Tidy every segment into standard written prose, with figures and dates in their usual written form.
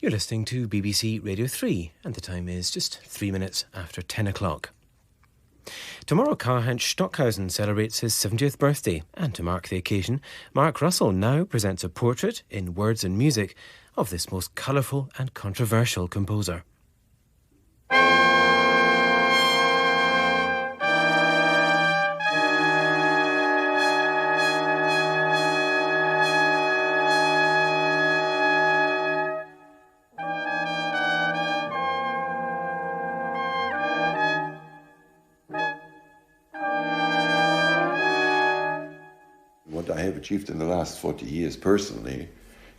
You're listening to BBC Radio 3, and the time is just 3 minutes after 10 o'clock. Tomorrow, Karlheinz Stockhausen celebrates his 70th birthday, and to mark the occasion, Mark Russell now presents a portrait in words and music of this most colourful and controversial composer. What I have achieved in the last 40 years personally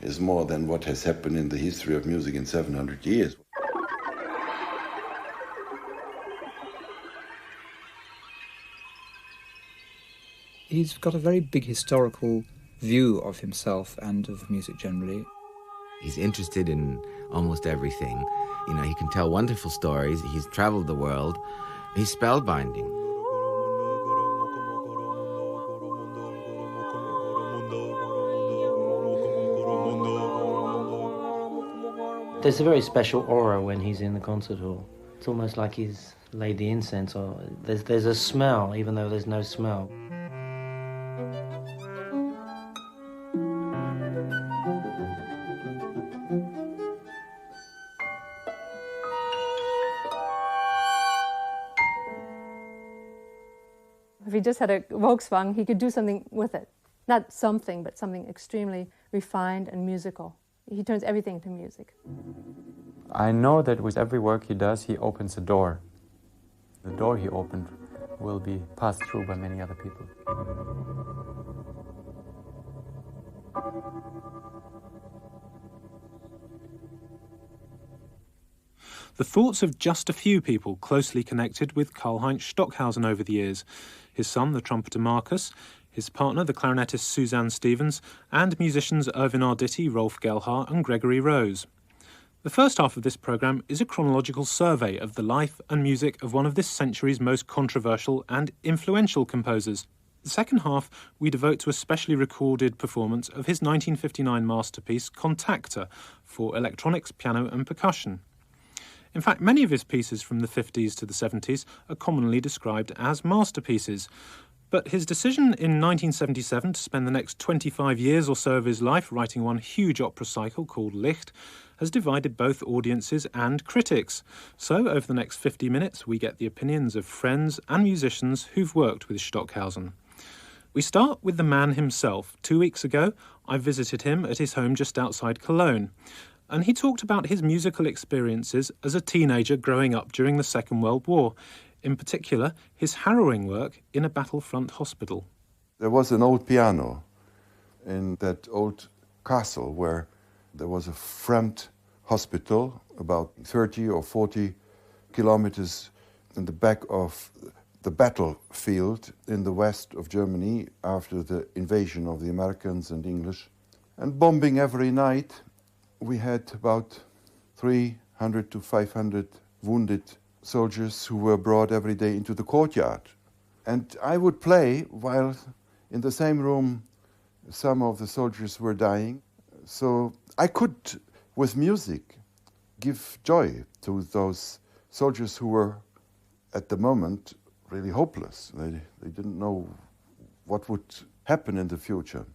is more than what has happened in the history of music in 700 years. He's got a very big historical view of himself and of music generally. He's interested in almost everything. You know, he can tell wonderful stories. He's traveled the world. He's spellbinding. There's a very special aura when he's in the concert hall. It's almost like he's laid the incense, or there's a smell, even though there's no smell. If he just had a Volkswagen, he could do something with it. Not something, but something extremely refined and musical. He turns everything into music. I know that with every work he does, he opens a door. The door he opened will be passed through by many other people. The thoughts of just a few people closely connected with Karlheinz Stockhausen over the years. His son, the trumpeter Marcus, his partner, the clarinetist Suzanne Stevens, and musicians Irvin Arditi, Rolf Gelhar and Gregory Rose. The first half of this programme is a chronological survey of the life and music of one of this century's most controversial and influential composers. The second half we devote to a specially recorded performance of his 1959 masterpiece Contacta for electronics, piano and percussion. In fact, many of his pieces from the 50s to the 70s are commonly described as masterpieces. But his decision in 1977 to spend the next 25 years or so of his life writing one huge opera cycle called Licht has divided both audiences and critics. So, over the next 50 minutes, we get the opinions of friends and musicians who've worked with Stockhausen. We start with the man himself. 2 weeks ago, I visited him at his home just outside Cologne, and he talked about his musical experiences as a teenager growing up during the Second World War. In particular, his harrowing work in a battlefront hospital. There was an old piano in that old castle where there was a front hospital about 30 or 40 kilometers in the back of the battlefield in the west of Germany after the invasion of the Americans and English. And bombing every night, we had about 300 to 500 wounded soldiers who were brought every day into the courtyard. And I would play while in the same room some of the soldiers were dying. So I could, with music, give joy to those soldiers who were, at the moment, really hopeless. They didn't know what would happen in the future.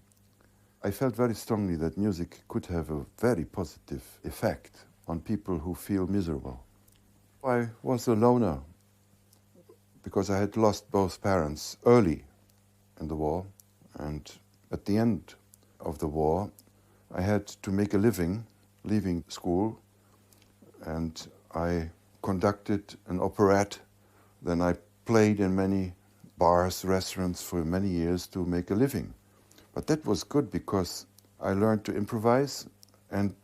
I felt very strongly that music could have a very positive effect on people who feel miserable. I was a loner because I had lost both parents early in the war, and at the end of the war I had to make a living, leaving school, and I conducted an operette. Then I played in many bars, restaurants for many years to make a living. But that was good because I learned to improvise, and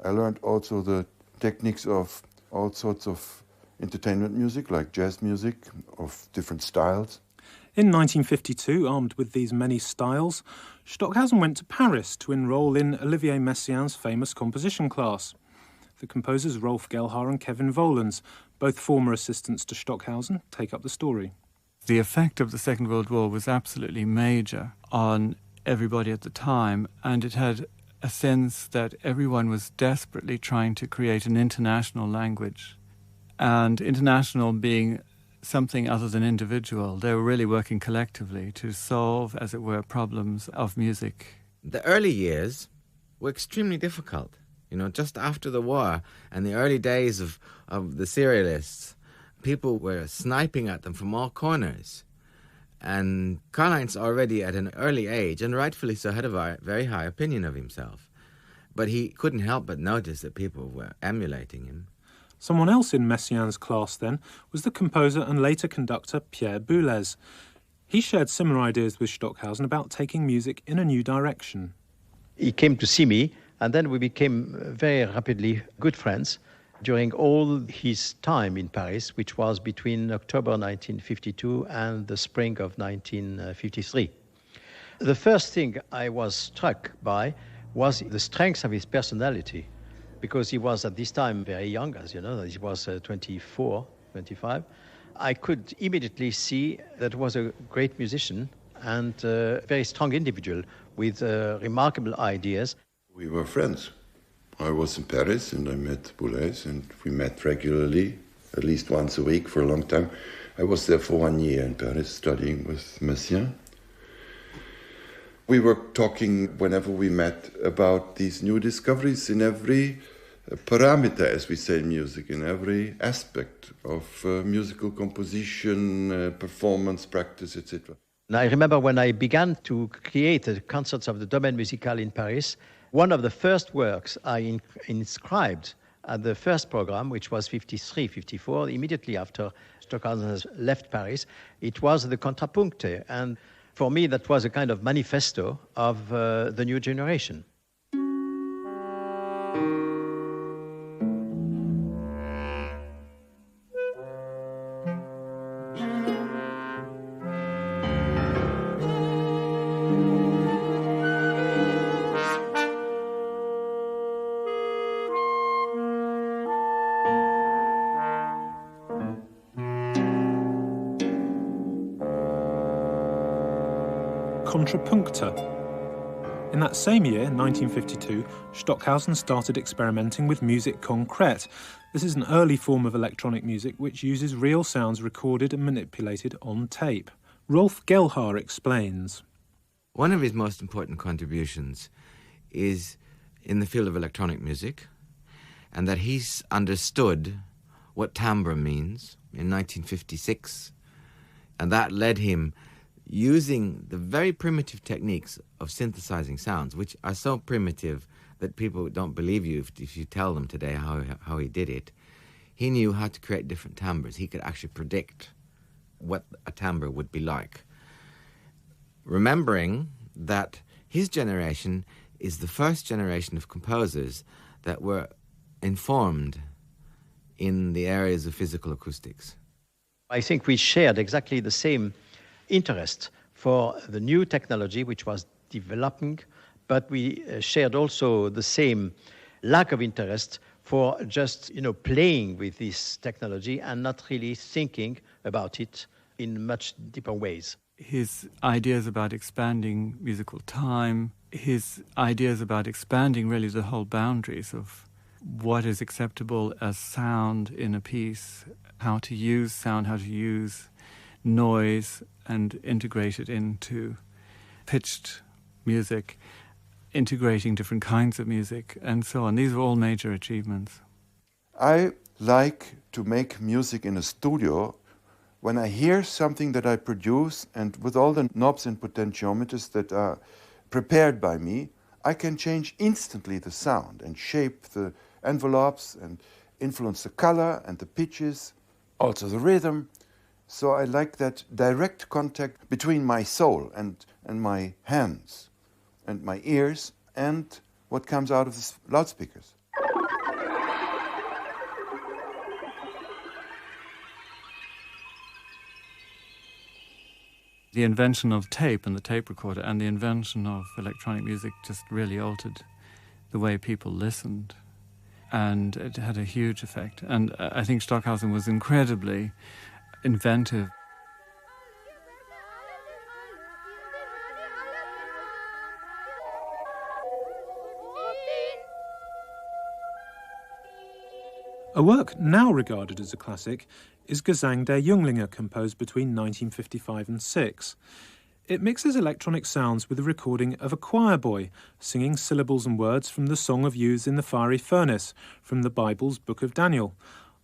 I learned also the techniques of all sorts of entertainment music, like jazz music of different styles. In 1952, armed with these many styles, Stockhausen went to Paris to enrol in Olivier Messiaen's famous composition class. The composers Rolf Gelhar and Kevin Volans, both former assistants to Stockhausen, take up the story. The effect of the Second World War was absolutely major on everybody at the time, and it had a sense that everyone was desperately trying to create an international language. And international being something other than individual. They were really working collectively to solve, as it were, problems of music. The early years were extremely difficult. You know, just after the war and the early days of the serialists, people were sniping at them from all corners. And Karlheinz already at an early age, and rightfully so, had a very high opinion of himself. But he couldn't help but notice that people were emulating him. Someone else in Messiaen's class then was the composer and later conductor Pierre Boulez. He shared similar ideas with Stockhausen about taking music in a new direction. He came to see me, and then we became very rapidly good friends during all his time in Paris, which was between October 1952 and the spring of 1953. The first thing I was struck by was the strength of his personality, because he was at this time very young, as you know, he was 24, 25. I could immediately see that he was a great musician and a very strong individual with remarkable ideas. We were friends. I was in Paris and I met Boulez, and we met regularly, at least once a week for a long time. I was there for 1 year in Paris studying with Messiaen. We were talking whenever we met about these new discoveries in every parameter, as we say in music, in every aspect of musical composition, performance, practice, etc. And I remember when I began to create the concerts of the Domaine Musical in Paris, one of the first works I inscribed at the first program, which was 53, 54, immediately after Stockhausen has left Paris, it was the Contrapunkte. And for me, that was a kind of manifesto of the new generation. Contrapuncta. In that same year, 1952, Stockhausen started experimenting with musique concrète. This is an early form of electronic music which uses real sounds recorded and manipulated on tape. Rolf Gelhar explains. One of his most important contributions is in the field of electronic music, and that he's understood what timbre means in 1956, and that led him using the very primitive techniques of synthesizing sounds, which are so primitive that people don't believe you if you tell them today how he did it. He knew how to create different timbres. He could actually predict what a timbre would be like. Remembering that his generation is the first generation of composers that were informed in the areas of physical acoustics. I think we shared exactly the same interest for the new technology which was developing, but we shared also the same lack of interest for just, playing with this technology and not really thinking about it in much deeper ways. His ideas about expanding musical time, his ideas about expanding really the whole boundaries of what is acceptable as sound in a piece, how to use sound, how to use noise and integrate it into pitched music, integrating different kinds of music, and so on. These are all major achievements. I like to make music in a studio when I hear something that I produce, and with all the knobs and potentiometers that are prepared by me, I can change instantly the sound and shape the envelopes and influence the color and the pitches, also the rhythm. So I like that direct contact between my soul and my hands and my ears and what comes out of the loudspeakers. The invention of tape and the tape recorder and the invention of electronic music just really altered the way people listened. And it had a huge effect. And I think Stockhausen was incredibly inventive. A work now regarded as a classic is Gesang der Junglinge, composed between 1955 and 6. It mixes electronic sounds with a recording of a choir boy singing syllables and words from the Song of Youths in the Fiery Furnace from the Bible's Book of Daniel.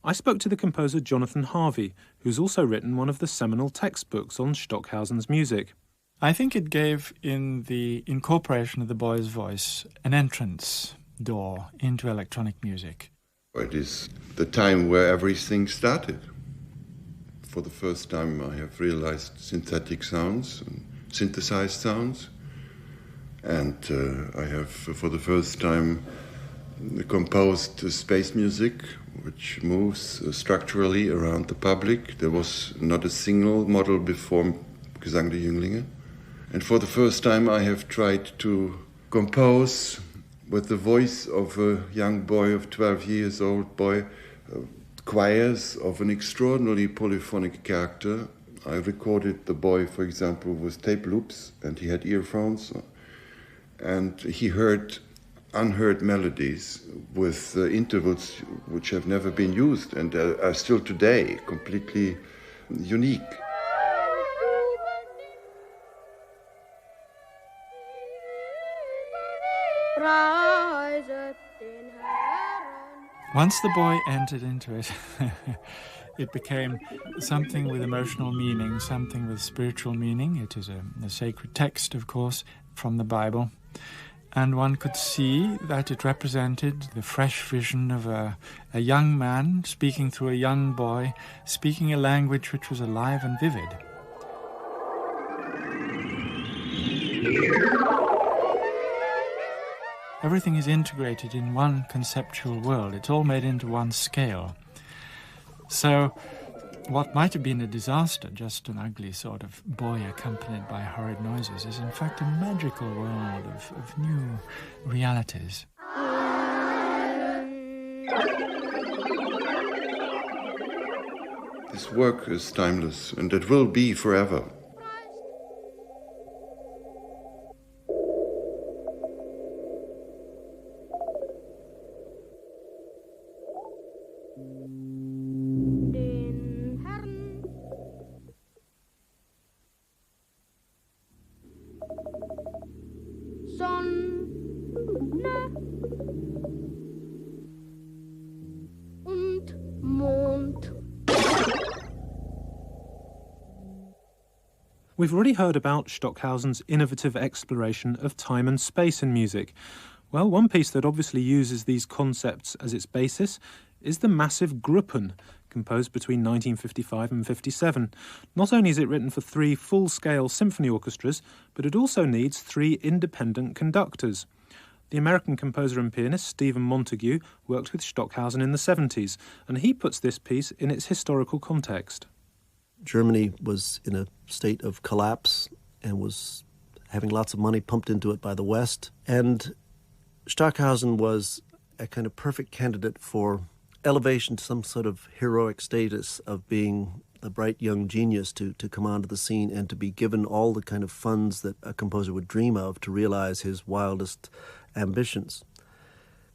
I spoke to the composer Jonathan Harvey, who's also written one of the seminal textbooks on Stockhausen's music. I think it gave, in the incorporation of the boy's voice, an entrance door into electronic music. It is the time where everything started. For the first time I have realized synthetic sounds and synthesized sounds. And I have, for the first time, composed space music, which moves structurally around the public. There was not a single model before Gesang der Junglinge. And for the first time I have tried to compose with the voice of a young boy of 12 years old choirs of an extraordinarily polyphonic character. I recorded the boy, for example, with tape loops, and he had earphones, and he heard unheard melodies with intervals which have never been used and are still today completely unique. Once the boy entered into it, it became something with emotional meaning, something with spiritual meaning. It is a sacred text, of course, from the Bible. And one could see that it represented the fresh vision of a young man speaking through a young boy, speaking a language which was alive and vivid. Everything is integrated in one conceptual world. It's all made into one scale. So what might have been a disaster, just an ugly sort of boy accompanied by horrid noises, is in fact a magical world of new realities. This work is timeless, and it will be forever. We've already heard about Stockhausen's innovative exploration of time and space in music. Well, one piece that obviously uses these concepts as its basis is the massive Gruppen, composed between 1955 and 57. Not only is it written for 3 full-scale symphony orchestras, but it also needs 3 independent conductors. The American composer and pianist Stephen Montague worked with Stockhausen in the 70s, and he puts this piece in its historical context. Germany was in a state of collapse and was having lots of money pumped into it by the West. And Stockhausen was a kind of perfect candidate for elevation to some sort of heroic status of being a bright young genius to come onto the scene and to be given all the kind of funds that a composer would dream of to realize his wildest ambitions.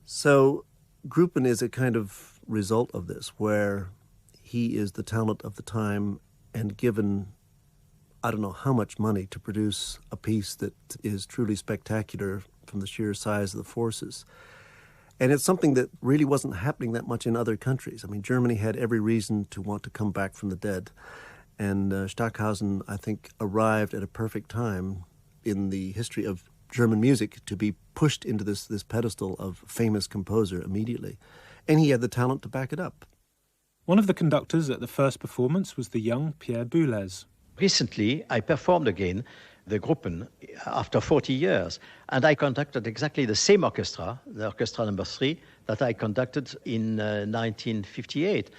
So Gruppen is a kind of result of this, where he is the talent of the time and given, I don't know how much money to produce a piece that is truly spectacular from the sheer size of the forces. And it's something that really wasn't happening that much in other countries. I mean, Germany had every reason to want to come back from the dead. And Stockhausen, I think, arrived at a perfect time in the history of German music to be pushed into this pedestal of famous composer immediately. And he had the talent to back it up. One of the conductors at the first performance was the young Pierre Boulez. Recently, I performed again the Gruppen after 40 years, and I conducted exactly the same orchestra, the Orchestra No. 3, that I conducted in 1958.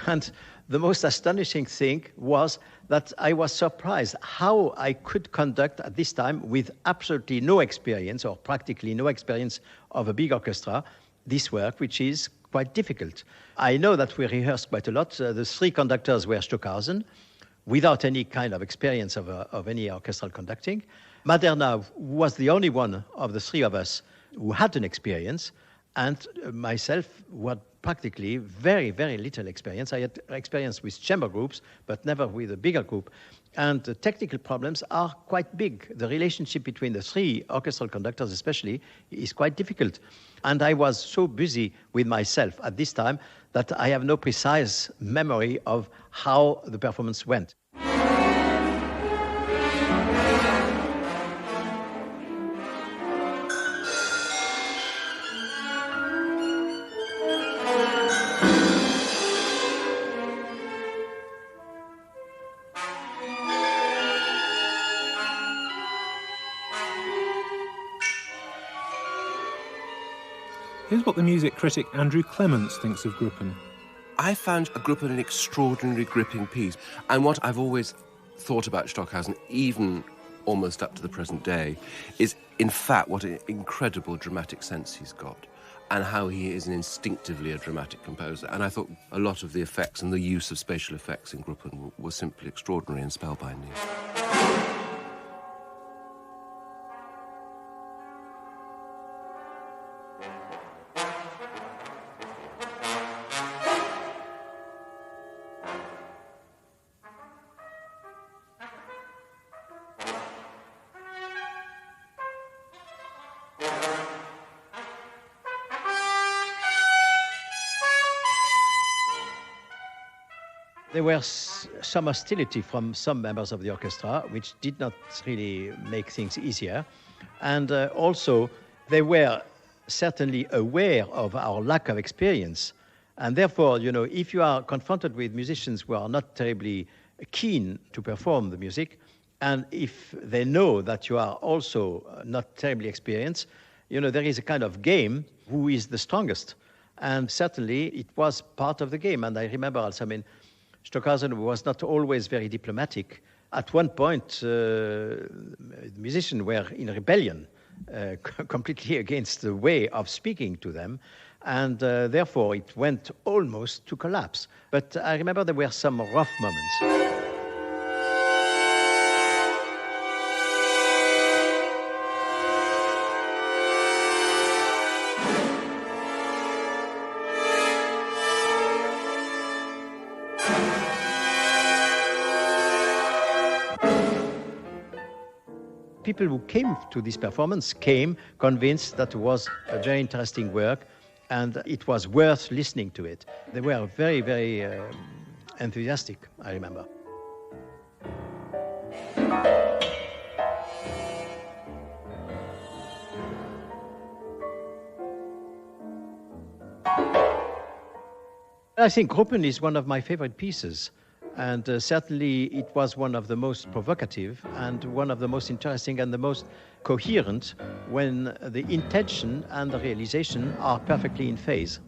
And the most astonishing thing was that I was surprised how I could conduct at this time, with absolutely no experience or practically no experience of a big orchestra, this work, which is quite difficult. I know that we rehearsed quite a lot. The 3 conductors were Stockhausen, without any kind of experience of any orchestral conducting. Maderna was the only one of the 3 of us who had an experience, And myself, what practically very, very little experience. I had experience with chamber groups, but never with a bigger group. And the technical problems are quite big. The relationship between the three orchestral conductors especially is quite difficult. And I was so busy with myself at this time that I have no precise memory of how the performance went. Here's what the music critic Andrew Clements thinks of Gruppen. I found Gruppen an extraordinarily gripping piece. And what I've always thought about Stockhausen, even almost up to the present day, is in fact what an incredible dramatic sense he's got and how he is instinctively a dramatic composer. And I thought a lot of the effects and the use of spatial effects in Gruppen were simply extraordinary and spellbinding. There was some hostility from some members of the orchestra, which did not really make things easier. And also, they were certainly aware of our lack of experience. And therefore, if you are confronted with musicians who are not terribly keen to perform the music, and if they know that you are also not terribly experienced, there is a kind of game, who is the strongest? And certainly, it was part of the game. And I remember also, Stockhausen was not always very diplomatic. At one point, the musicians were in rebellion, completely against the way of speaking to them, and therefore it went almost to collapse. But I remember there were some rough moments. People who came to this performance came convinced that it was a very interesting work and it was worth listening to it. They were very, very enthusiastic, I remember. I think Gruppen is one of my favorite pieces. And certainly it was one of the most provocative and one of the most interesting and the most coherent when the intention and the realization are perfectly in phase.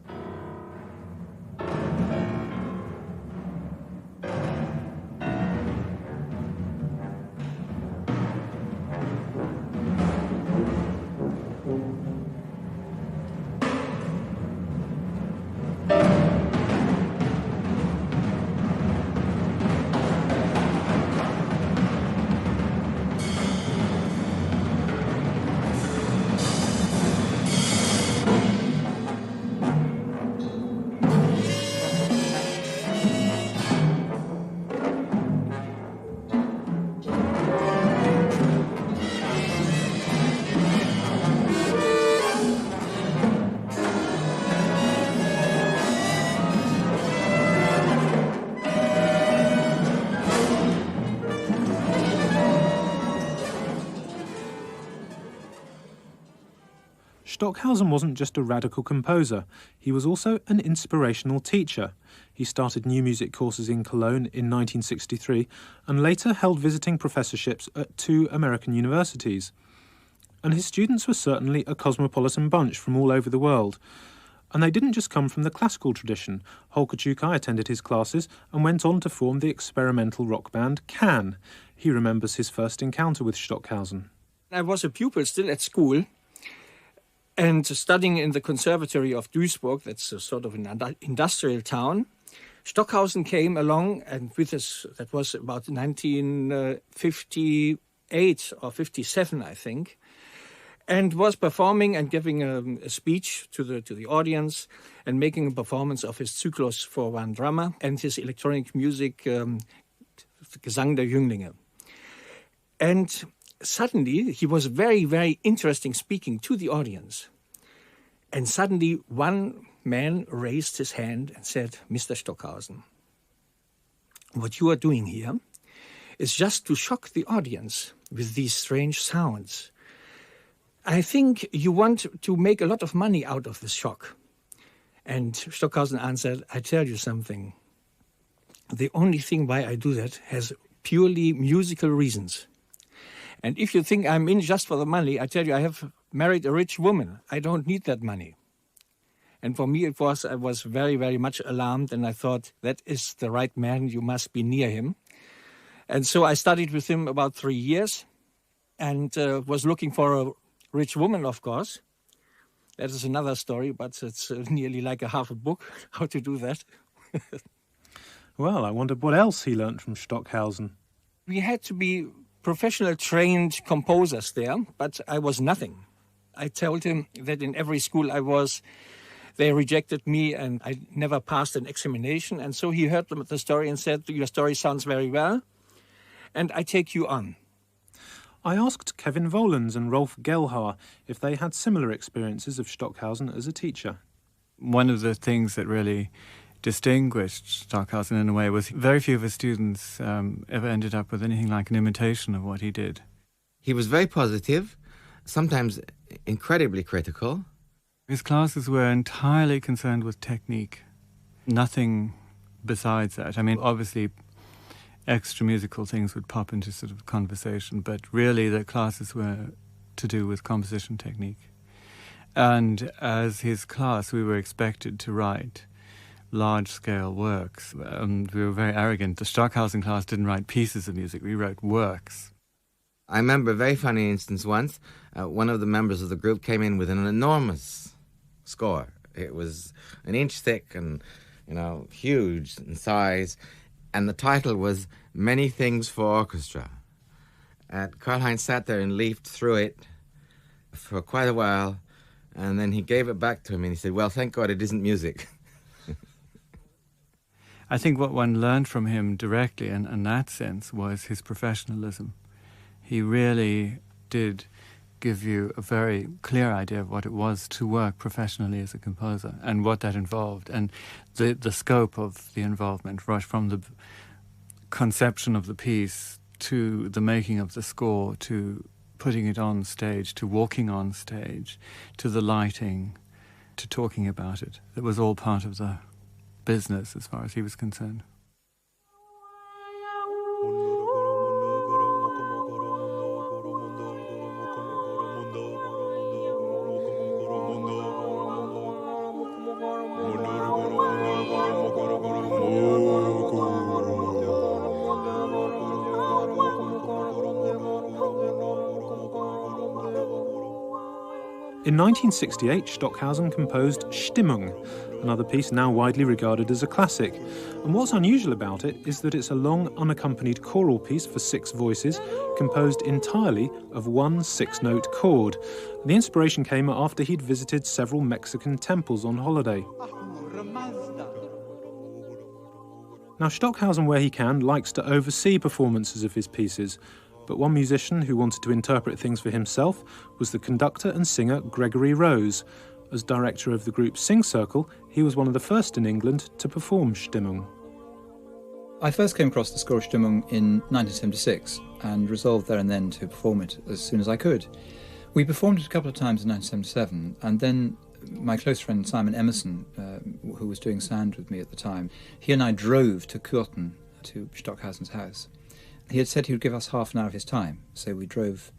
Stockhausen wasn't just a radical composer, he was also an inspirational teacher. He started new music courses in Cologne in 1963 and later held visiting professorships at 2 American universities. And his students were certainly a cosmopolitan bunch from all over the world. And they didn't just come from the classical tradition. Holger Czukay attended his classes and went on to form the experimental rock band Can. He remembers his first encounter with Stockhausen. I was a pupil still at school, and studying in the Conservatory of Duisburg, that's a sort of an industrial town. Stockhausen came along, and with us, that was about 1958 or 57, I think. and was performing and giving a speech to the audience and making a performance of his Zyklus for one drummer and his electronic music, Gesang der Jünglinge. And suddenly he was very, very interesting speaking to the audience. And suddenly one man raised his hand and said, "Mr. Stockhausen, what you are doing here is just to shock the audience with these strange sounds. I think you want to make a lot of money out of this shock." And Stockhausen answered, "I tell you something. The only thing why I do that has purely musical reasons. And if you think I'm in just for the money, I tell you, I have married a rich woman. I don't need that money." And for me, I was very, very much alarmed, and I thought, that is the right man, you must be near him. And so I studied with him about 3 years, and was looking for a rich woman, of course. That is another story, but it's nearly like a half a book, how to do that. Well, I wondered what else he learnt from Stockhausen. We had to be professional trained composers there, but I was nothing. I told him that in every school I was, they rejected me and I never passed an examination. And so he heard the story and said, "Your story sounds very well, and I take you on." I asked Kevin Volans and Rolf Gelhar if they had similar experiences of Stockhausen as a teacher. One of the things that really distinguished Stockhausen in a way was very few of his students ever ended up with anything like an imitation of what he did. He was very positive, sometimes incredibly critical. His classes were entirely concerned with technique, nothing besides that. I mean, obviously, extra musical things would pop into sort of conversation, but really the classes were to do with composition technique. And as his class, we were expected to write large-scale works, and we were very arrogant. The Stockhausen class didn't write pieces of music, we wrote works. I remember a very funny instance once. One of the members of the group came in with an enormous score. It was an inch thick and, huge in size. And the title was Many Things for Orchestra. And Karl-Heinz sat there and leafed through it for quite a while. And then he gave it back to him and he said, "Well, thank God it isn't music." I think what one learned from him directly in that sense was his professionalism. He really did give you a very clear idea of what it was to work professionally as a composer and what that involved and the scope of the involvement, right from the conception of the piece to the making of the score, to putting it on stage, to walking on stage, to the lighting, to talking about it. It was all part of the business as far as he was concerned. In 1968, Stockhausen composed Stimmung, another piece now widely regarded as a classic. And what's unusual about it is that it's a long, unaccompanied choral piece for 6 voices, composed entirely of one 6-note chord. The inspiration came after he'd visited several Mexican temples on holiday. Now, Stockhausen, where he can, likes to oversee performances of his pieces. But one musician who wanted to interpret things for himself was the conductor and singer Gregory Rose. As director of the group Sing Circle, he was one of the first in England to perform Stimmung. I first came across the score of Stimmung in 1976 and resolved there and then to perform it as soon as I could. We performed it a couple of times in 1977, and then my close friend Simon Emerson, who was doing sound with me at the time, he and I drove to Kürten, to Stockhausen's house. He had said he would give us half an hour of his time, so we drove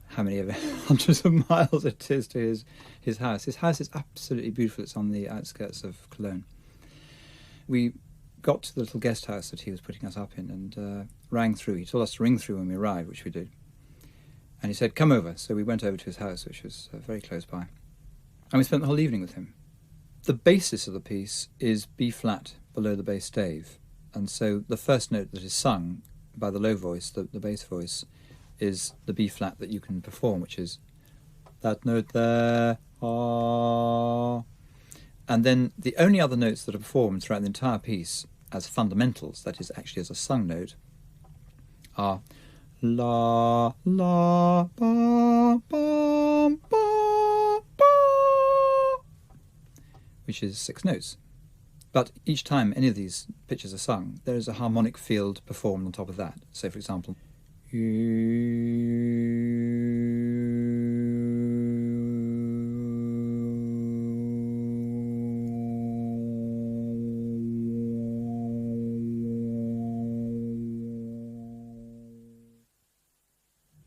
how many of it, hundreds of miles it is to his house. His house is absolutely beautiful. It's on the outskirts of Cologne. We got to the little guest house that he was putting us up in and rang through. He told us to ring through when we arrived, which we did. And he said, "Come over." So we went over to his house, which was very close by. And we spent the whole evening with him. The basis of the piece is B-flat below the bass stave. And so the first note that is sung by the low voice, the bass voice, is the B-flat that you can perform, which is that note there, ah. And then the only other notes that are performed throughout the entire piece as fundamentals, that is actually as a sung note, are la, la, ba, ba, ba, ba, which is 6 notes. But each time any of these pitches are sung, there is a harmonic field performed on top of that. So, for example,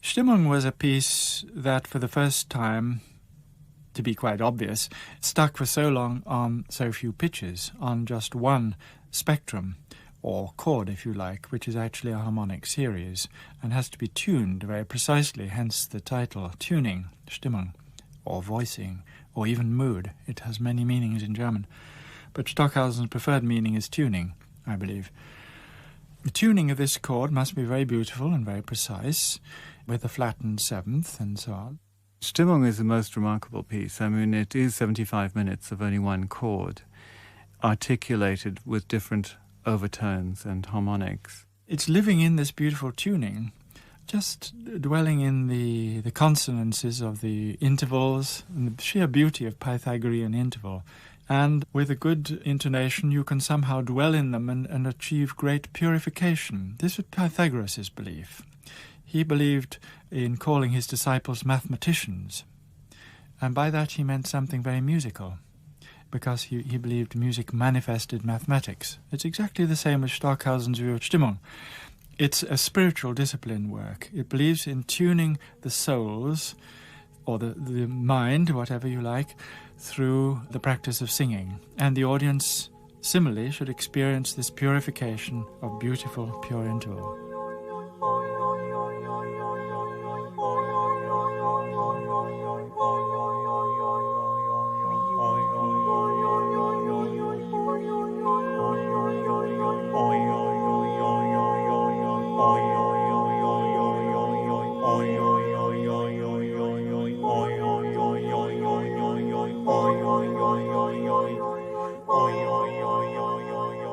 Stimmung was a piece that, for the first time, to be quite obvious, stuck for so long on so few pitches, on just one spectrum, or chord, if you like, which is actually a harmonic series, and has to be tuned very precisely, hence the title, tuning, Stimmung, or voicing, or even mood. It has many meanings in German. But Stockhausen's preferred meaning is tuning, I believe. The tuning of this chord must be very beautiful and very precise, with a flattened seventh and so on. Stimmung is the most remarkable piece. I mean, it is 75 minutes of only one chord, articulated with different overtones and harmonics. It's living in this beautiful tuning, just dwelling in the consonances of the intervals and the sheer beauty of Pythagorean interval. And with a good intonation, you can somehow dwell in them and achieve great purification. This was Pythagoras' belief. He believed in calling his disciples mathematicians, and by that he meant something very musical, because he believed music manifested mathematics. It's exactly the same as Stockhausen's view of Stimmung. It's a spiritual discipline work. It believes in tuning the souls, or the mind, whatever you like, through the practice of singing. And the audience, similarly, should experience this purification of beautiful, pure interval.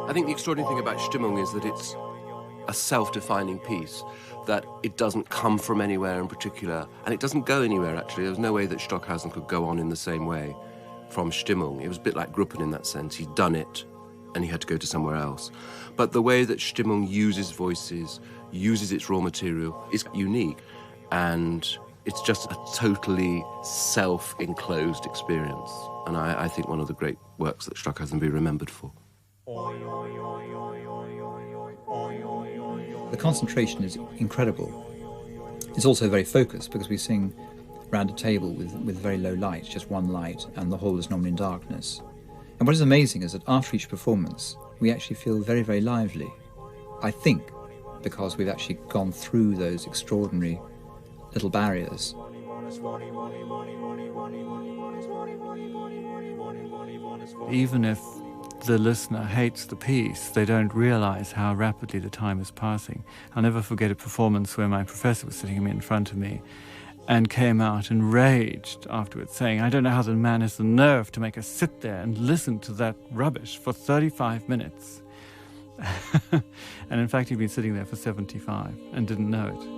I think the extraordinary thing about Stimmung is that it's a self-defining piece, that it doesn't come from anywhere in particular, and it doesn't go anywhere, actually. There was no way that Stockhausen could go on in the same way from Stimmung. It was a bit like Gruppen in that sense. He'd done it, and he had to go to somewhere else. But the way that Stimmung uses voices, uses its raw material, is unique, and it's just a totally self-enclosed experience. And I think one of the great works that Stockhausen be remembered for. The concentration is incredible. It's also very focused, because we sing round a table with very low light, just one light, and the whole is normally in darkness. And what is amazing is that after each performance, we actually feel very, very lively. I think because we've actually gone through those extraordinary little barriers. Even if the listener hates the piece, they don't realize how rapidly the time is passing. I'll never forget a performance where my professor was sitting in front of me and came out and raged afterwards, saying, I don't know how the man has the nerve to make us sit there and listen to that rubbish for 35 minutes. And in fact, he'd been sitting there for 75 and didn't know it.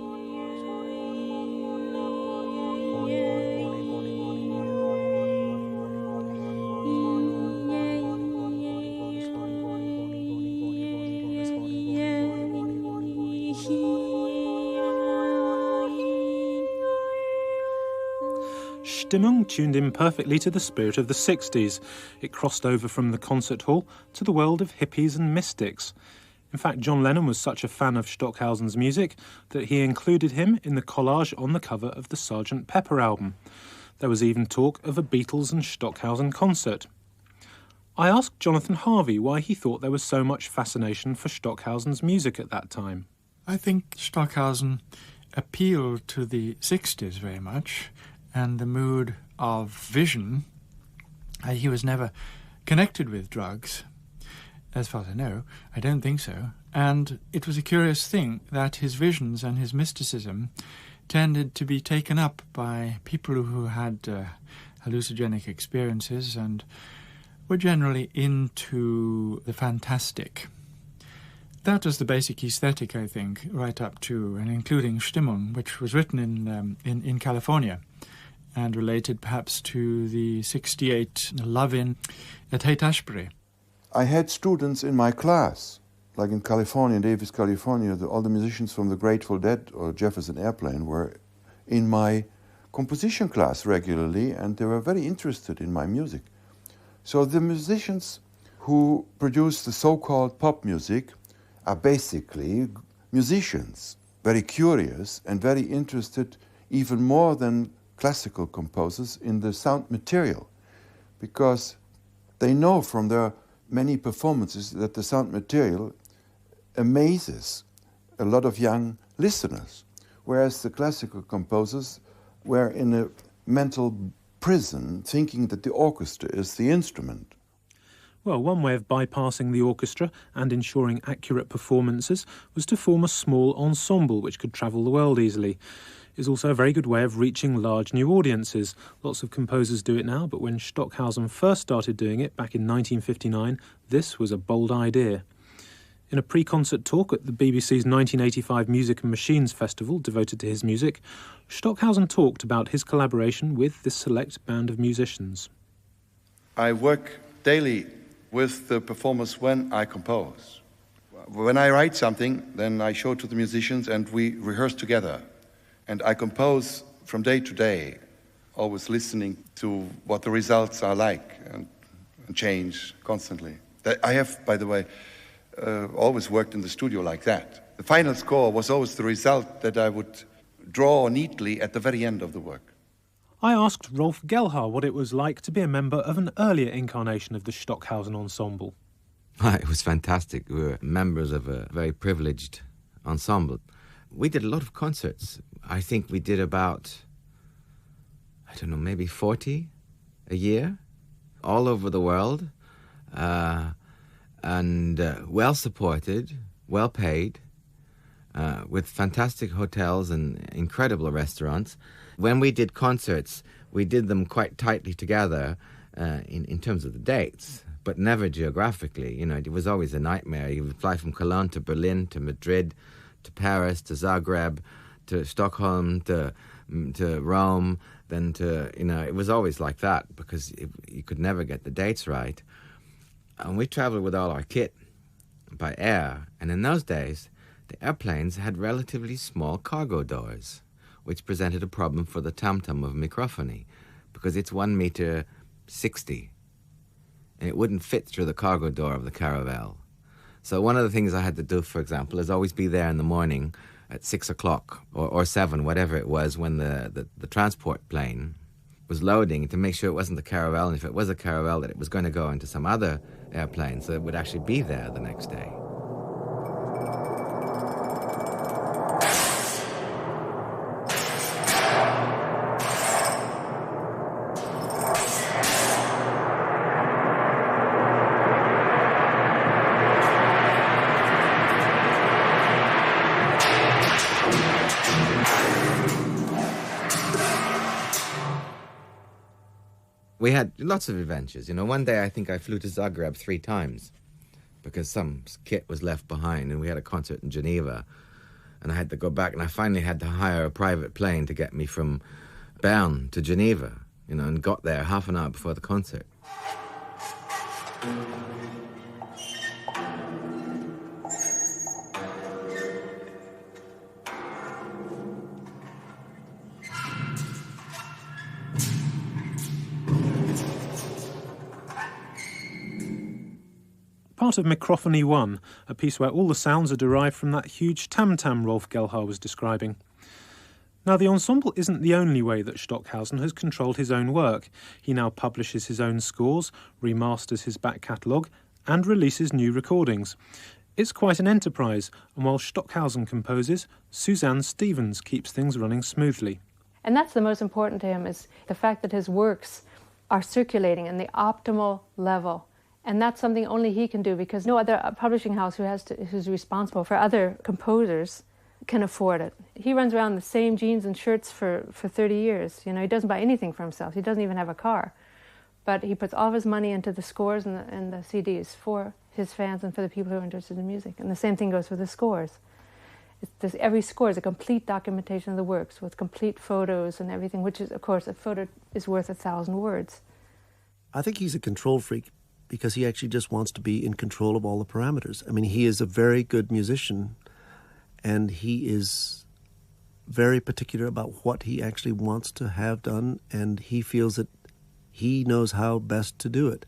Stimmung tuned in perfectly to the spirit of the 60s. It crossed over from the concert hall to the world of hippies and mystics. In fact, John Lennon was such a fan of Stockhausen's music that he included him in the collage on the cover of the Sgt. Pepper album. There was even talk of a Beatles and Stockhausen concert. I asked Jonathan Harvey why he thought there was so much fascination for Stockhausen's music at that time. I think Stockhausen appealed to the 60s very much, and the mood of vision. He was never connected with drugs, as far as I know. I don't think so. And it was a curious thing that his visions and his mysticism tended to be taken up by people who had hallucinogenic experiences and were generally into the fantastic. That was the basic aesthetic, I think, right up to and including Stimmung, which was written in California and related perhaps to the 68 Love-In at Haight-Ashbury. I had students in my class, like in California, Davis, California, all the musicians from the Grateful Dead or Jefferson Airplane were in my composition class regularly, and they were very interested in my music. So the musicians who produce the so-called pop music are basically musicians, very curious and very interested, even more than classical composers, in the sound material, because they know from their many performances that the sound material amazes a lot of young listeners, whereas the classical composers were in a mental prison thinking that the orchestra is the instrument. Well, one way of bypassing the orchestra and ensuring accurate performances was to form a small ensemble which could travel the world easily. It's also a very good way of reaching large new audiences. Lots of composers do it now, but when Stockhausen first started doing it back in 1959, this was a bold idea. In a pre-concert talk at the BBC's 1985 Music and Machines Festival devoted to his music, Stockhausen talked about his collaboration with this select band of musicians. I work daily with the performers when I compose. When I write something, then I show it to the musicians and we rehearse together. And I compose from day to day, always listening to what the results are like and change constantly. I have, by the way, always worked in the studio like that. The final score was always the result that I would draw neatly at the very end of the work. I asked Rolf Gellhar what it was like to be a member of an earlier incarnation of the Stockhausen ensemble. It was fantastic. We were members of a very privileged ensemble. We did a lot of concerts. I think we did about, maybe 40 a year, all over the world, and well supported, well paid, with fantastic hotels and incredible restaurants. When we did concerts, we did them quite tightly together in terms of the dates, but never geographically. You know, it was always a nightmare. You would fly from Cologne to Berlin to Madrid to Paris to Zagreb to Stockholm to Rome, then to, it was always like that because you could never get the dates right. And we traveled with all our kit by air, and in those days, the airplanes had relatively small cargo doors, which presented a problem for the tam-tam of microphony, because it's 1.60 meters, and it wouldn't fit through the cargo door of the Caravelle. So one of the things I had to do, for example, is always be there in the morning at 6 o'clock or 7, whatever it was, when the transport plane was loading, to make sure it wasn't the Caravelle, and if it was a Caravelle, that it was going to go into some other airplane, so it would actually be there the next day. We had lots of adventures. One day I think I flew to Zagreb 3 times because some kit was left behind, and we had a concert in Geneva, and I had to go back, and I finally had to hire a private plane to get me from Bern to Geneva, and got there half an hour before the concert. Part of Microphony 1, a piece where all the sounds are derived from that huge tam-tam Rolf Gellhar was describing. Now, the ensemble isn't the only way that Stockhausen has controlled his own work. He now publishes his own scores, remasters his back catalogue, and releases new recordings. It's quite an enterprise, and while Stockhausen composes, Suzanne Stevens keeps things running smoothly. And that's the most important to him, is the fact that his works are circulating in the optimal level. And that's something only he can do, because no other publishing house who's responsible for other composers can afford it. He runs around in the same jeans and shirts for 30 years. You know, he doesn't buy anything for himself. He doesn't even have a car. But he puts all of his money into the scores and the CDs for his fans and for the people who are interested in music. And the same thing goes for the scores. Every score is a complete documentation of the works with complete photos and everything, which is, of course, a photo is worth 1,000 words. I think he's a control freak because he actually just wants to be in control of all the parameters. I mean, he is a very good musician, and he is very particular about what he actually wants to have done, and he feels that he knows how best to do it.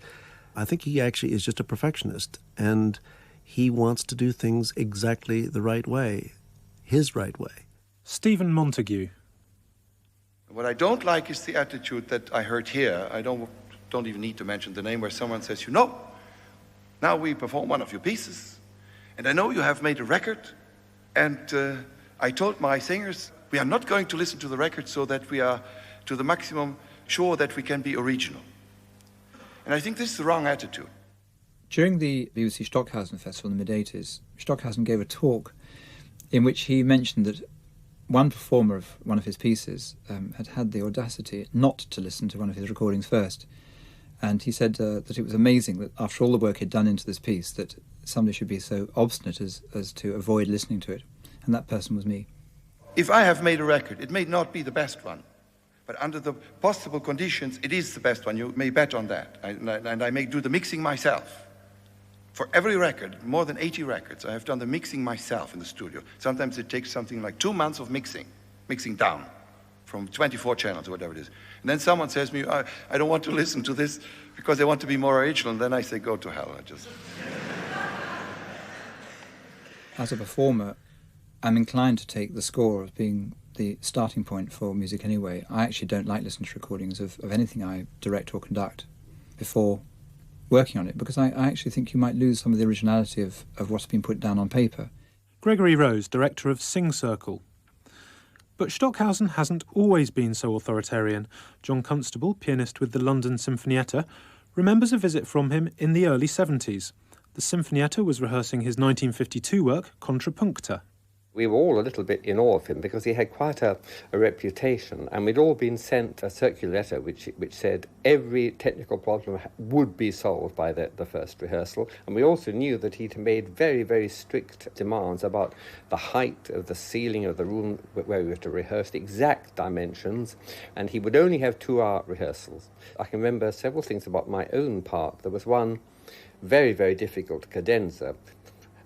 I think he actually is just a perfectionist, and he wants to do things exactly the right way, his right way. Stephen Montague. What I don't like is the attitude that I heard here. I don't even need to mention the name, where someone says, you know, now we perform one of your pieces, and I know you have made a record, and I told my singers, we are not going to listen to the record so that we are to the maximum sure that we can be original. And I think this is the wrong attitude. During the BBC Stockhausen Festival in the mid-80s, Stockhausen gave a talk in which he mentioned that one performer of one of his pieces had the audacity not to listen to one of his recordings first. And he said that it was amazing that after all the work he'd done into this piece, that somebody should be so obstinate as to avoid listening to it. And that person was me. If I have made a record, it may not be the best one, but under the possible conditions, it is the best one. You may bet on that. And I may do the mixing myself. For every record, more than 80 records, I have done the mixing myself in the studio. Sometimes it takes something like 2 months of mixing down from 24 channels or whatever it is. And then someone says to me, I don't want to listen to this because I want to be more original. And then I say, go to hell. As a performer, I'm inclined to take the score as being the starting point for music anyway. I actually don't like listening to recordings of anything I direct or conduct before working on it, because I actually think you might lose some of the originality of what's been put down on paper. Gregory Rose, director of Sing Circle. But Stockhausen hasn't always been so authoritarian. John Constable, pianist with the London Sinfonietta, remembers a visit from him in the early 70s. The Sinfonietta was rehearsing his 1952 work, Contrapuncta. We were all a little bit in awe of him because he had quite a reputation, and we'd all been sent a circular letter which said every technical problem would be solved by the first rehearsal. And we also knew that he'd made very, very strict demands about the height of the ceiling of the room where we were to rehearse, the exact dimensions, and he would only have 2-hour rehearsals. I can remember several things about my own part. There was one very, very difficult cadenza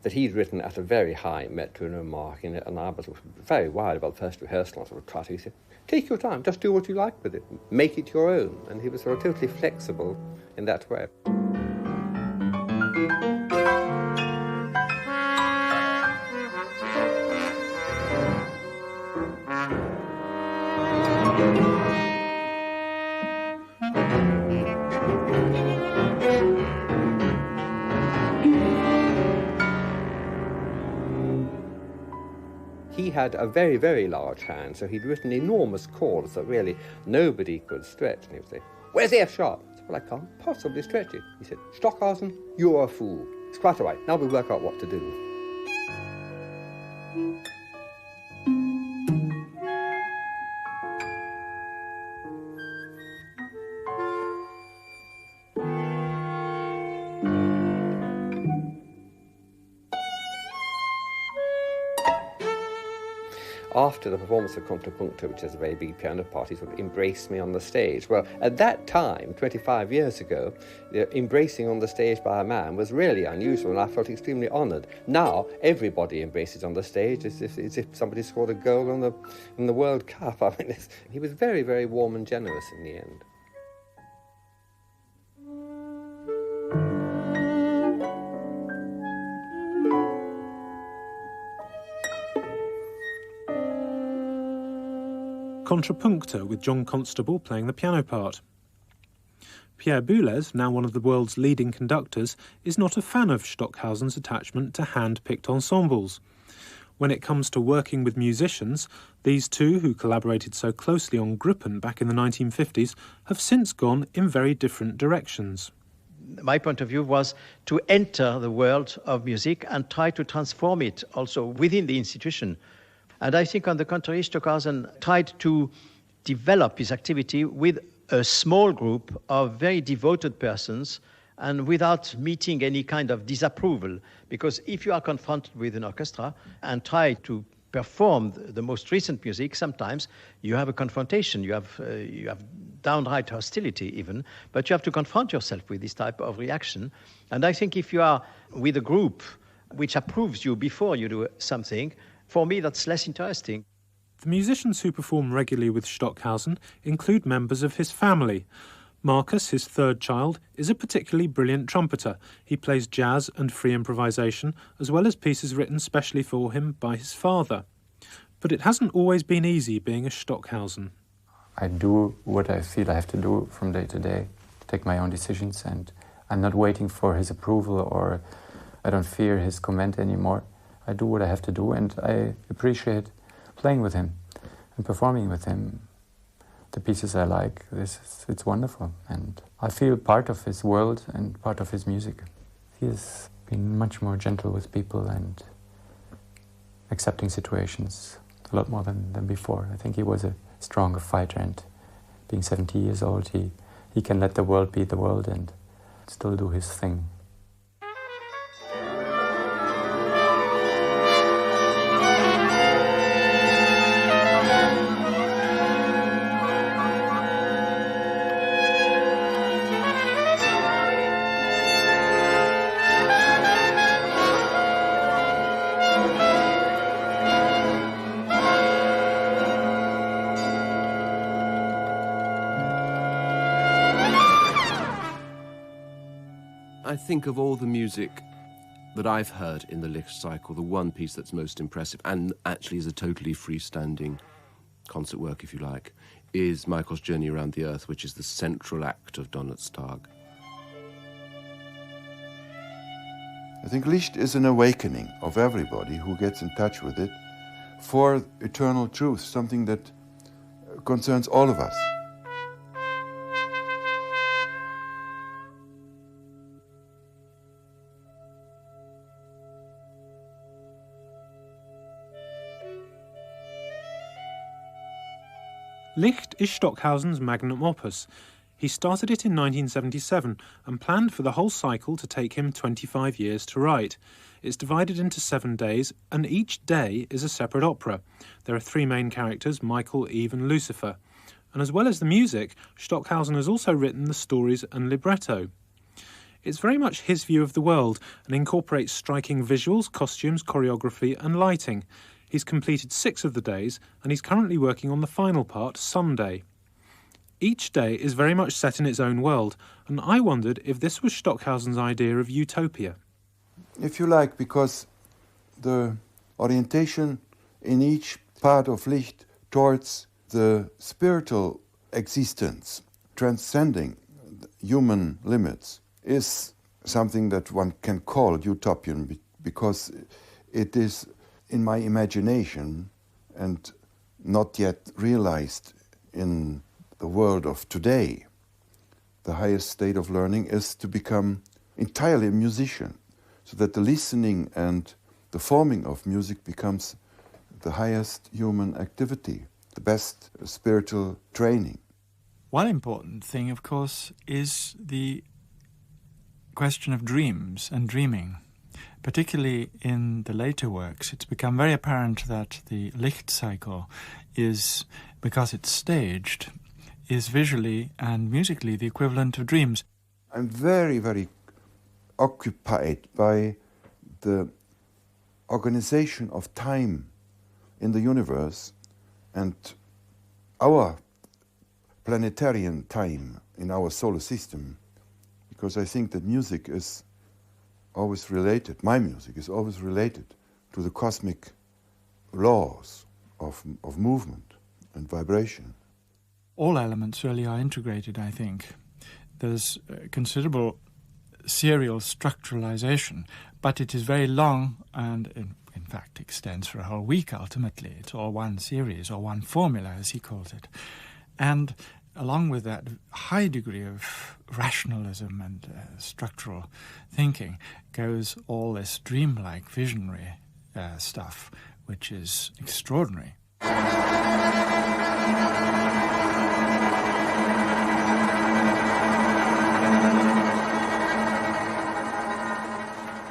that he'd written at a very high metronome mark in it, and I was very worried about the first rehearsal. I sort of tried to, he said, take your time, just do what you like with it, make it your own. And he was sort of totally flexible in that way. He had a very, very large hand, so he'd written enormous chords that really nobody could stretch. And he would say, where's the F sharp? I said, well, I can't possibly stretch it. He said, Stockhausen, you're a fool. It's quite all right. Now we'll work out what to do. After the performance of Contrapuncta, which is a very big piano part, he sort of embraced me on the stage. Well, at that time, 25 years ago, embracing on the stage by a man was really unusual, and I felt extremely honoured. Now, everybody embraces on the stage as if somebody scored a goal in the World Cup. I mean, he was very, very warm and generous in the end. Contrapuncta, with John Constable playing the piano part. Pierre Boulez, now one of the world's leading conductors, is not a fan of Stockhausen's attachment to hand-picked ensembles. When it comes to working with musicians, these two, who collaborated so closely on Gruppen back in the 1950s, have since gone in very different directions. My point of view was to enter the world of music and try to transform it also within the institution, And I think, on the contrary, Stockhausen tried to develop his activity with a small group of very devoted persons and without meeting any kind of disapproval. Because if you are confronted with an orchestra and try to perform the most recent music, sometimes you have a confrontation, you have downright hostility even, but you have to confront yourself with this type of reaction. And I think if you are with a group which approves you before you do something, for me that's less interesting. The musicians who perform regularly with Stockhausen include members of his family. Marcus, his third child, is a particularly brilliant trumpeter. He plays jazz and free improvisation, as well as pieces written specially for him by his father. But it hasn't always been easy being a Stockhausen. I do what I feel I have to do from day to day, take my own decisions, and I'm not waiting for his approval, or I don't fear his comment anymore. I do what I have to do, and I appreciate playing with him and performing with him the pieces I like. It's wonderful, and I feel part of his world and part of his music. He has been much more gentle with people and accepting situations a lot more than before. I think he was a stronger fighter, and being 70 years old, he can let the world be the world and still do his thing. I think of all the music that I've heard in the Licht cycle, the one piece that's most impressive, and actually is a totally freestanding concert work, if you like, is Michael's Journey Around the Earth, which is the central act of Donnerstag. I think Licht is an awakening of everybody who gets in touch with it for eternal truth, something that concerns all of us. Licht is Stockhausen's magnum opus. He started it in 1977 and planned for the whole cycle to take him 25 years to write. It's divided into 7 days, and each day is a separate opera. There are 3 main characters, Michael, Eve and Lucifer. And as well as the music, Stockhausen has also written the stories and libretto. It's very much his view of the world and incorporates striking visuals, costumes, choreography and lighting. He's completed 6 of the days, and he's currently working on the final part, Sunday. Each day is very much set in its own world, and I wondered if this was Stockhausen's idea of utopia. If you like, because the orientation in each part of Licht towards the spiritual existence, transcending human limits, is something that one can call utopian, because it is in my imagination and not yet realized in the world of today. The highest state of learning is to become entirely a musician, so that the listening and the forming of music becomes the highest human activity, the best spiritual training. One important thing, of course, is the question of dreams and dreaming. Particularly in the later works, it's become very apparent that the Licht cycle is, because it's staged, is visually and musically the equivalent of dreams. I'm very, very occupied by the organization of time in the universe and our planetarian time in our solar system, because I think that music is always related, my music is always related to the cosmic laws of movement and vibration. All elements really are integrated, I think. There's considerable serial structuralization, but it is very long and, in fact, extends for a whole week ultimately. It's all one series or one formula, as he calls it. And along with that high degree of rationalism and structural thinking goes all this dreamlike, visionary stuff, which is extraordinary.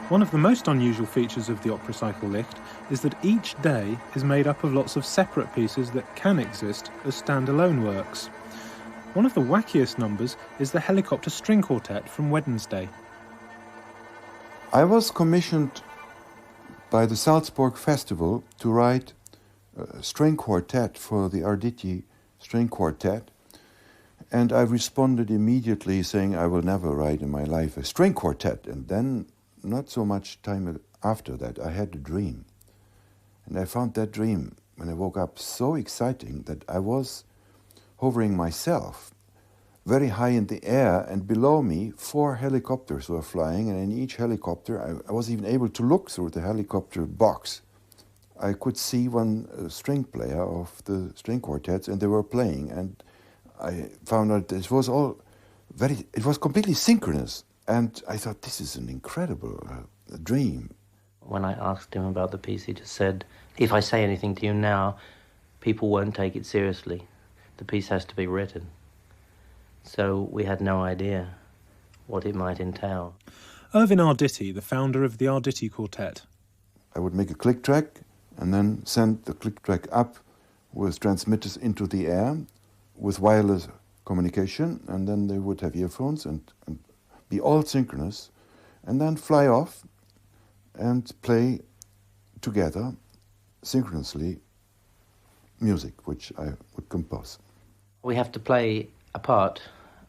One of the most unusual features of the opera cycle Licht is that each day is made up of lots of separate pieces that can exist as standalone works. One of the wackiest numbers is the Helicopter String Quartet from Wednesday. I was commissioned by the Salzburg Festival to write a string quartet for the Arditi String Quartet, and I responded immediately saying I will never write in my life a string quartet. And then, not so much time after that, I had a dream. And I found that dream, when I woke up, so exciting that I was hovering myself very high in the air, and below me 4 helicopters were flying, and in each helicopter I was even able to look through the helicopter box. I could see one string player of the string quartets, and they were playing, and I found out it was completely synchronous, and I thought, this is an incredible dream. When I asked him about the piece, he just said, if I say anything to you now, people won't take it seriously. The piece has to be written. So we had no idea what it might entail. Irvin Arditi, the founder of the Arditi Quartet. I would make a click track and then send the click track up with transmitters into the air with wireless communication, and then they would have earphones and be all synchronous, and then fly off and play together synchronously music which I would compose. We have to play a part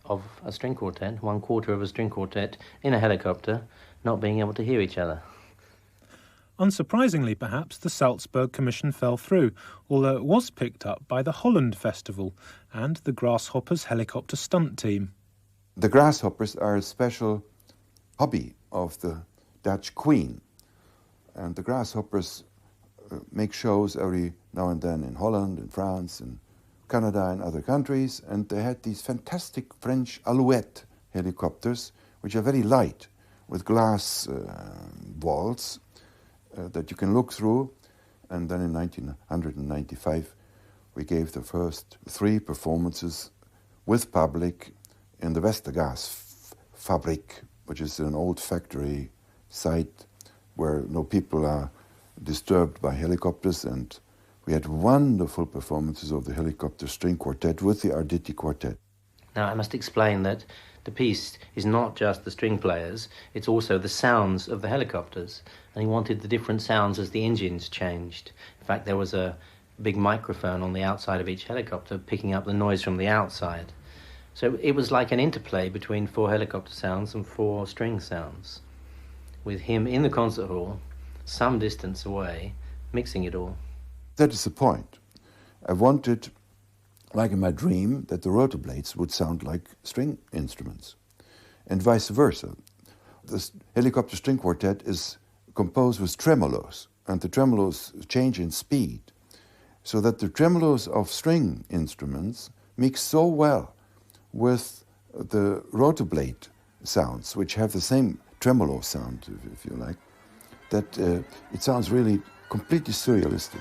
of a string quartet, 1/4 of a string quartet, in a helicopter, not being able to hear each other. Unsurprisingly, perhaps, the Salzburg commission fell through, although it was picked up by the Holland Festival and the Grasshoppers helicopter stunt team. The Grasshoppers are a special hobby of the Dutch Queen, and the Grasshoppers make shows every now and then in Holland, in France, in Canada and other countries, and they had these fantastic French Alouette helicopters, which are very light, with glass walls that you can look through. And then in 1995, we gave the first 3 performances with public in the Westergas Fabrik, which is an old factory site where no people are disturbed by helicopters, and we had wonderful performances of the Helicopter String Quartet with the Arditi Quartet. Now, I must explain that the piece is not just the string players, it's also the sounds of the helicopters. And he wanted the different sounds as the engines changed. In fact, there was a big microphone on the outside of each helicopter picking up the noise from the outside. So it was like an interplay between 4 helicopter sounds and 4 string sounds, with him in the concert hall, some distance away, mixing it all. That is the point. I wanted, like in my dream, that the rotor blades would sound like string instruments, and vice versa. The Helicopter String Quartet is composed with tremolos, and the tremolos change in speed, so that the tremolos of string instruments mix so well with the rotor blade sounds, which have the same tremolo sound, if you like, that it sounds really completely surrealistic.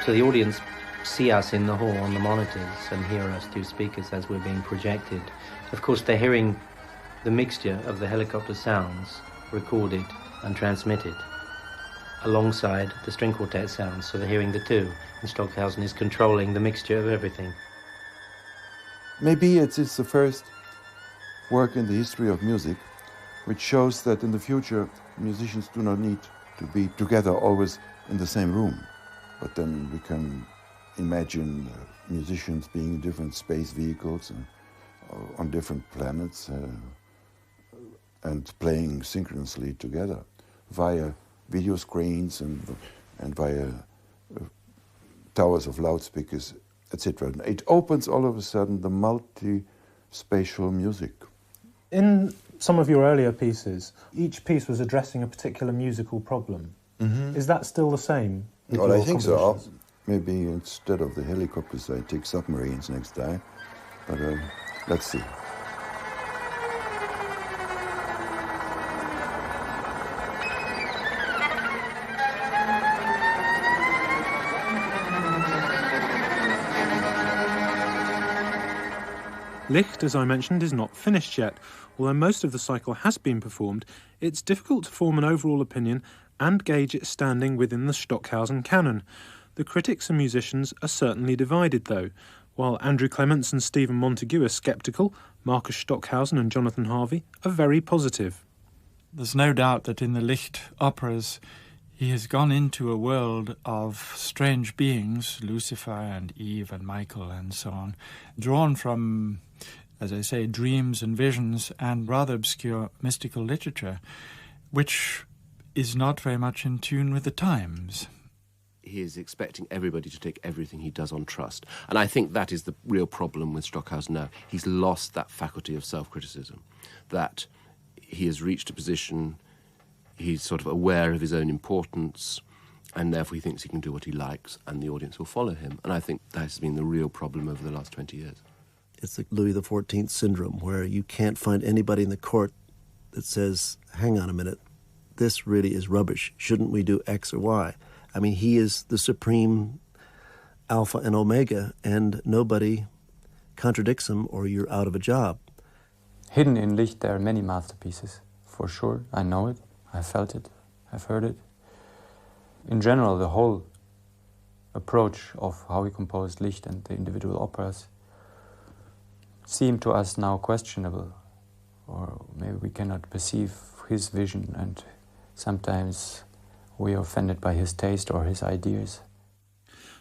So the audience see us in the hall on the monitors and hear us through speakers as we're being projected. Of course, they're hearing the mixture of the helicopter sounds recorded and transmitted alongside the string quartet sounds, so they're hearing the two, and Stockhausen is controlling the mixture of everything. Maybe it's the first work in the history of music which shows that in the future musicians do not need to be together always in the same room. But then we can imagine musicians being in different space vehicles and on different planets and playing synchronously together via video screens and via towers of loudspeakers, etc. It opens all of a sudden the multi-spatial music. In some of your earlier pieces, each piece was addressing a particular musical problem. Mm-hmm. Is that still the same? Well, I think so. Maybe instead of the helicopters, I take submarines next time. But let's see. Licht, as I mentioned, is not finished yet. Although most of the cycle has been performed, it's difficult to form an overall opinion and gauge its standing within the Stockhausen canon. The critics and musicians are certainly divided, though. While Andrew Clements and Stephen Montague are sceptical, Marcus Stockhausen and Jonathan Harvey are very positive. There's no doubt that in the Licht operas he has gone into a world of strange beings, Lucifer and Eve and Michael and so on, drawn from, as I say, dreams and visions and rather obscure mystical literature, which is not very much in tune with the times. He is expecting everybody to take everything he does on trust. And I think that is the real problem with Stockhausen now. He's lost that faculty of self-criticism, that he has reached a position, he's sort of aware of his own importance, and therefore he thinks he can do what he likes, and the audience will follow him. And I think that has been the real problem over the last 20 years. It's the Louis XIV syndrome, where you can't find anybody in the court that says, hang on a minute, this really is rubbish. Shouldn't we do X or Y? I mean, he is the supreme alpha and omega, and nobody contradicts him or you're out of a job. Hidden in Licht, there are many masterpieces, for sure. I know it, I felt it, I've heard it. In general, the whole approach of how he composed Licht and the individual operas seem to us now questionable, or maybe we cannot perceive his vision, and sometimes we are offended by his taste or his ideas.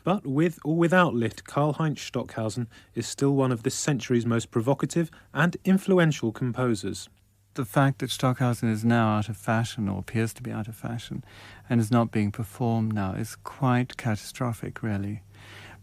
But with or without Licht, Karlheinz Stockhausen is still one of this century's most provocative and influential composers. The fact that Stockhausen is now out of fashion, or appears to be out of fashion, and is not being performed now is quite catastrophic, really,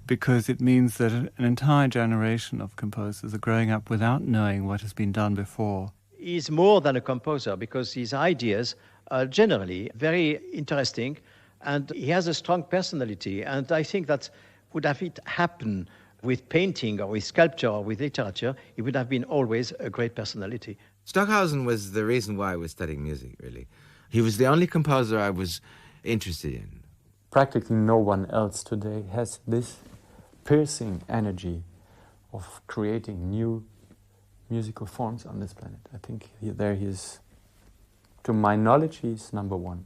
because it means that an entire generation of composers are growing up without knowing what has been done before. He's more than a composer because his ideas are generally very interesting, and he has a strong personality, and I think that would have it happen with painting or with sculpture or with literature, he would have been always a great personality. Stockhausen was the reason why I was studying music, really. He was the only composer I was interested in. Practically no one else today has this piercing energy of creating new musical forms on this planet. I think he is, to my knowledge, he's number one.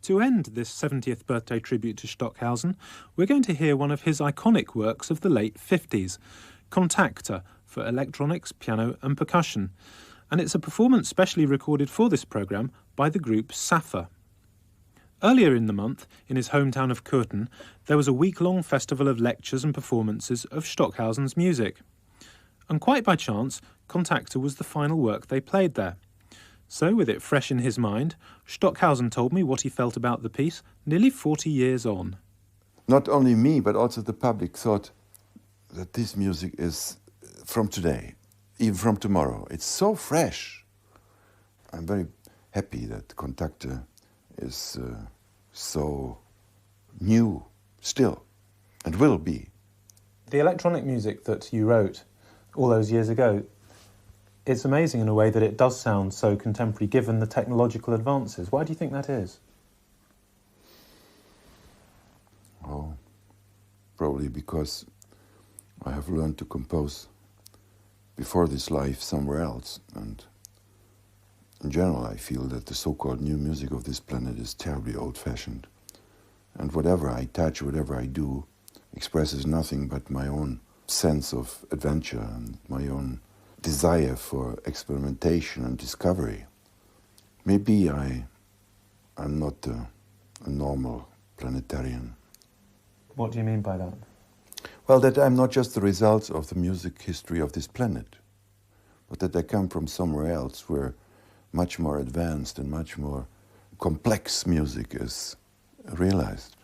To end this 70th birthday tribute to Stockhausen, we're going to hear one of his iconic works of the late 50s, Contacta, for electronics, piano and percussion. And it's a performance specially recorded for this programme by the group Safa. Earlier in the month, in his hometown of Köthen, there was a week-long festival of lectures and performances of Stockhausen's music. And quite by chance, Contacta was the final work they played there. So, with it fresh in his mind, Stockhausen told me what he felt about the piece nearly 40 years on. Not only me, but also the public thought that this music is from today, even from tomorrow. It's so fresh. I'm very happy that Contacta is so new still, and will be. The electronic music that you wrote all those years ago, it's amazing in a way that it does sound so contemporary given the technological advances. Why do you think that is? Oh, probably because I have learned to compose before this life somewhere else, and in general I feel that the so-called new music of this planet is terribly old-fashioned, and whatever I touch, whatever I do, expresses nothing but my own sense of adventure and my own desire for experimentation and discovery. Maybe I'm not a normal planetarian. What do you mean by that? Well, that I'm not just the result of the music history of this planet, but that I come from somewhere else where much more advanced and much more complex music is realized.